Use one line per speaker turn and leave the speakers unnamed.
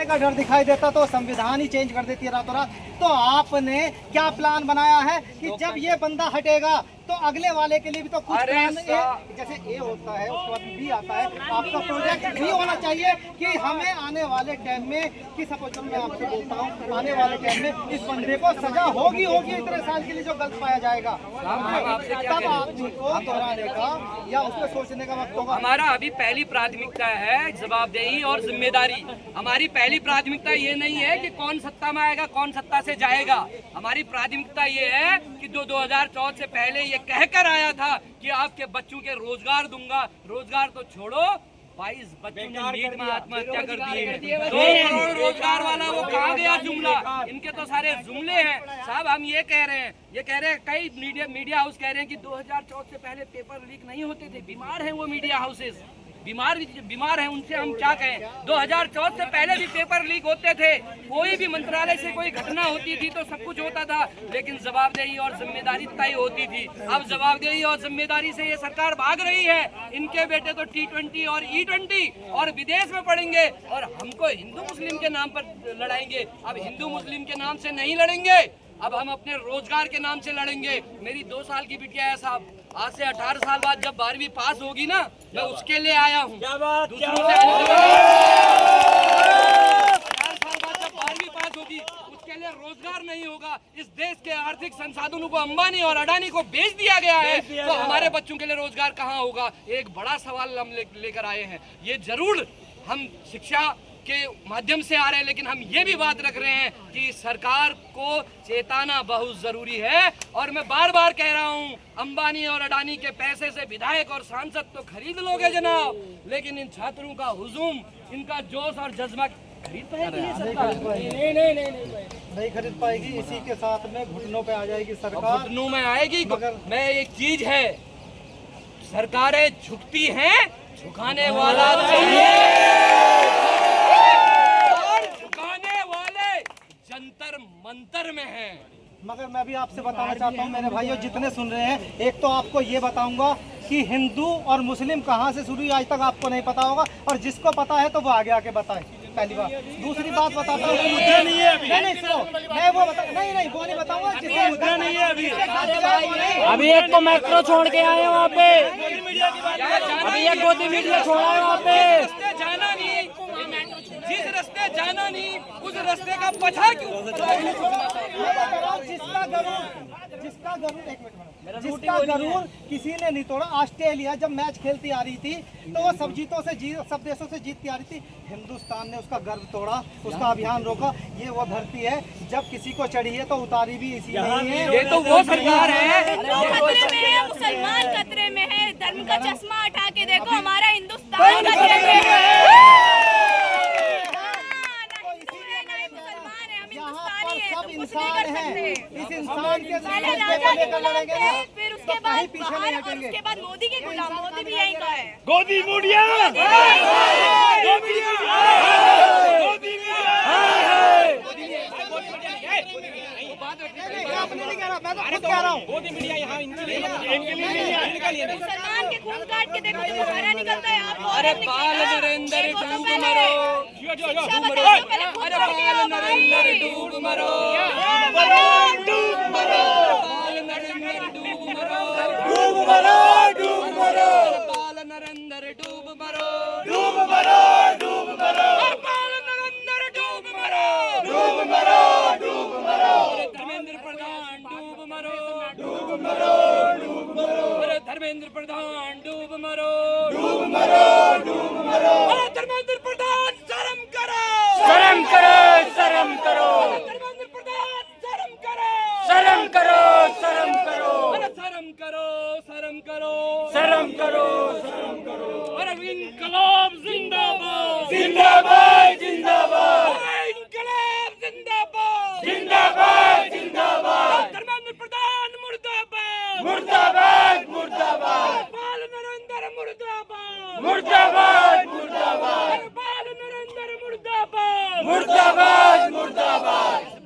का डर दिखाई देता तो संविधान ही चेंज कर देती है रातों रात। तो आपने क्या प्लान बनाया है कि जब ये बंदा हटेगा तो अगले वाले के लिए भी तो कुछ प्लान जैसे ए होता है उसके बाद बी आता है, आपका प्रोजेक्ट भी होना चाहिए कि हमें आने वाले टाइम में कि सपोज मैं आपसे बोलता हूँ आने वाले टाइम में इस बंदे को सजा होगी इतने साल के लिए जो गलत पाया जाएगा, तब आदमी को दोहराने का या उसमें सोचने का वक्त होगा।
हमारा अभी पहली प्राथमिकता है जवाबदेही और जिम्मेदारी। हमारी पहली प्राथमिकता ये नहीं है कि कौन सत्ता में आएगा कौन सत्ता से जाएगा। हमारी प्राथमिकता ये है कि जो 2014 से पहले ये कहकर आया था कि आपके बच्चों के रोजगार दूंगा, रोजगार तो छोड़ो 22 बच्चों ने नीट में आत्महत्या कर दी है। 2 करोड़ रोजगार वाला वो कहाँ गया जुमला? इनके तो सारे जुमले हैं साहब। हम ये कह रहे हैं कई मीडिया हाउस कह रहे हैं कि 2014 से पहले पेपर लीक नहीं होते थे। बीमार हैं वो मीडिया हाउसेस, बीमार हैं, उनसे हम क्या कहें। 2014 से पहले भी पेपर लीक होते थे, कोई भी मंत्रालय से कोई घटना होती थी तो सब कुछ होता था, लेकिन जवाबदेही और जिम्मेदारी तय होती थी। अब जवाबदेही और जिम्मेदारी से ये सरकार भाग रही है। इनके बेटे तो T20 और E20 और विदेश में पढ़ेंगे और हमको हिंदू मुस्लिम के नाम पर लड़ाएंगे। अब हिंदू मुस्लिम के नाम से नहीं लड़ेंगे, अब हम अपने रोजगार के नाम से लड़ेंगे। मेरी 2 साल की बिटिया है साहब, आज से 18 साल बाद जब 12वीं पास होगी ना, मैं उसके लिए आया हूँ। 18 साल बाद जब 12वीं पास होगी उसके लिए रोजगार नहीं होगा। इस देश के आर्थिक संसाधनों को अंबानी और अडानी को बेच दिया गया है, तो हमारे बच्चों के लिए रोजगार कहाँ होगा? एक बड़ा सवाल हम लेकर आए हैं। ये जरूर हम शिक्षा के माध्यम से आ रहे हैं, लेकिन हम ये भी बात रख रहे हैं कि सरकार को चेताना बहुत जरूरी है। और मैं बार बार कह रहा हूँ, अंबानी और अडानी के पैसे से विधायक और सांसद तो खरीद लोगे जनाब, लेकिन इन छात्रों का हुजूम, इनका जोश और जज्बा खरीद पाएगी ये सरकार?
नहीं खरीद पाएगी। इसी के साथ में घुटनों पे आ जाएगी सरकार,
घुटनों में आएगी। मैं एक चीज है, सरकारें झुकती हैं, झुकाने वाला चाहिए। जंतर मंतर में है।
मगर मैं भी आपसे बताना चाहता हूँ मेरे भाइयों जितने सुन रहे हैं, एक तो आपको ये बताऊंगा कि हिंदू और मुस्लिम कहाँ से शुरू हुई आज तक आपको नहीं पता होगा, और जिसको पता है तो वो आगे आके बताए। पहली बात। दूसरी बात बताता हूँ, मुद्दा नहीं है अभी। नहीं सुनो, मैं वो नहीं वो नहीं बताऊंगा जिससे मुद्दा नहीं है
अभी एक तो मेट्रो छोड़ के आए वहाँ पे, अभी एक गोदी मीडिया छोड़ा है वहाँ पे।
जाना नहीं, जिस रास्ते जाना नहीं उस रास्ते का पछा क्यों?
जिसका गरूर किसी ने नहीं तोड़ा। ऑस्ट्रेलिया जब मैच खेलती आ रही थी तो वो सब देशों से जीतती आ रही थी, हिंदुस्तान ने उसका गर्व तोड़ा, उसका अभियान रोका। ये वो धरती है जब किसी को चढ़ी है तो उतारी भी इसी नहीं है।
ये तो वो सरकार है।
खतरे में है, मुसलमान खतरे में है। धर्म का चश्मा हटा के देखो, हमारा हिंदुस्तान खतरे में है।
सब इंसान है, इस इंसान के
पहले राजा के गुलाम थे, फिर उसके बाद बाहर और उसके बाद मोदी के गुलाम। मोदी भी यही का है।
गोदी मीडिया,
मुसलमान के खून काट के देखो तो हमारा निकलता है।
अरे बाल नरेंद्र डूब मरो, अरे बाल नरेंद्र डूब मरो, डूब मरो, बाल नरेंद्र डूब मरो, डूब मरो, डूब मरो, बाल नरेंद्र डूब मरो, डूब मरो, डूब मरो, बाल नरेंद्र डूब मरो, डूब मरो, डूब मरो, धर्मेंद्र प्रधान डूब मरो, डूब मरो, डूब मरो, अरे धर्मेंद्र प्रधान डूब मरो, डूब मरो, डूब मरो, अरे धर्मेंद्र प्रधान शर्म करो,
शर्म करो, शर्म करो,
धर्मेंद्र प्रधान शर्म करो,
शर्म करो, शर्म करो,
अरे शर्म करो, शर्म करो,
शर्म करो, शर्म करो।
अरे इनकलाब जिंदाबाद,
जिंदाबाद, जिंदाबाद,
इनकलाब जिंदाबाद,
जिंदाबाद, जिंदाबाद,
धर्मेंद्र प्रधान मुर्दाबाद,
मुर्दाबाद, मुर्दाबाद,
बाल नरेंद्र मुर्दाबाद,
मुर्दाबाद, मुर्दाबाद,
बाल नरेंद्र मुर्दाबाद,
मुर्दाबाद, मुर्दाबाद।